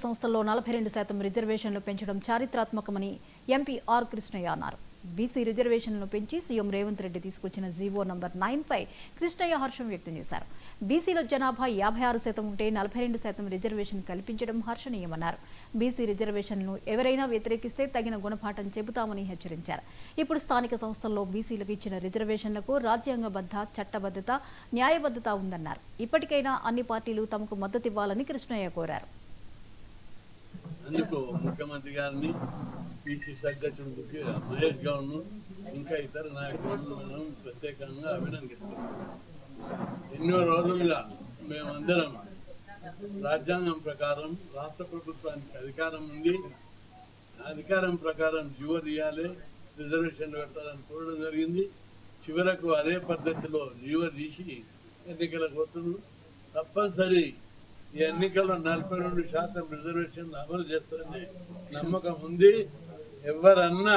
సంస్థల్లో 42% రిజర్వేషన్లు పెంచడం చారిత్రాత్మకమని ఎంపీ ఆర్ కృష్ణయ్య అన్నారు. బీసీ రిజర్వేషన్లను పెంచి సీఎం రేవంత్ రెడ్డి తీసుకొచ్చిన జీవో నంబర్ 9 పై కృష్ణయ్య హర్షం వ్యక్తం చేశారు. బీసీల జనాభా 56% ఉంటే 42% రిజర్వేషన్ కల్పించడం హర్షణీయమన్నారు. బీసీ రిజర్వేషన్లను ఎవరైనా వ్యతిరేకిస్తే తగిన గుణపాఠం చెబుతామని హెచ్చరించారు. ఇప్పుడు స్థానిక సంస్థల్లో బీసీలకు ఇచ్చిన రిజర్వేషన్లకు రాజ్యాంగబద్ధ, చట్టబద్ధత, న్యాయబద్ధత ఉందన్నారు. ఇప్పటికైనా అన్ని పార్టీలు తమకు మద్దతు ఇవ్వాలని కృష్ణయ్య కోరారు. అందుకు ముఖ్యమంత్రి గారిని, పిసిసి అధ్యక్షుడికి మహేష్ గౌడ్ను, ఇంకా ఇతర నాయకులను మనం ప్రత్యేకంగా అభినందిస్తున్నాం. ఎన్నో రోజులుగా మేమందరం రాజ్యాంగం ప్రకారం రాష్ట్ర ప్రభుత్వానికి అధికారం ఉంది, అధికారం ప్రకారం జీవో తీయాలి, రిజర్వేషన్లు పెట్టాలని చూడడం జరిగింది. చివరకు అదే పద్ధతిలో జీవో తీసి ఎన్నికలకు వస్తున్నారు. తప్పనిసరి ఈ ఎన్నికల్లో 42% రిజర్వేషన్ అమలు చేస్తారని నమ్మకం ఉంది. ఎవరన్నా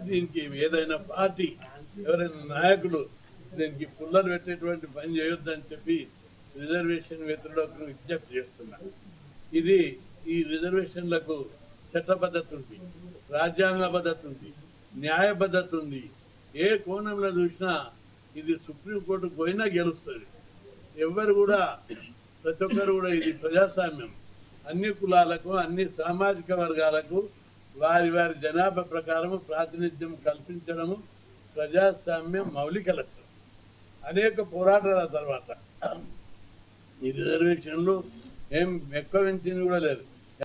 దీనికి ఏదైనా పార్టీ, ఎవరైనా నాయకులు దీనికి పుల్లలు పెట్టేటువంటి పని చేయొద్దని చెప్పి రిజర్వేషన్ వ్యతిరేకులను విజ్ఞప్తి చేస్తున్నారు. ఈ రిజర్వేషన్లకు చట్టబద్ధత ఉంది, రాజ్యాంగబద్ధత ఉంది, న్యాయబద్ధత ఉంది. ఏ కోణంలో చూసినా ఇది సుప్రీంకోర్టుకు పోయినా గెలుస్తుంది. ఎవరు కూడా, ప్రతి ఒక్కరు కూడా, ఇది ప్రజాస్వామ్యం. అన్ని కులాలకు, అన్ని సామాజిక వర్గాలకు వారి వారి జనాభా ప్రకారము ప్రాతినిధ్యం కల్పించడము ప్రజాస్వామ్యం మౌలిక లక్ష్యం. అనేక పోరాటాల తర్వాత ఈ రిజర్వేషన్లు ఏం ఎక్కువ పెంచింది కూడా లేదు.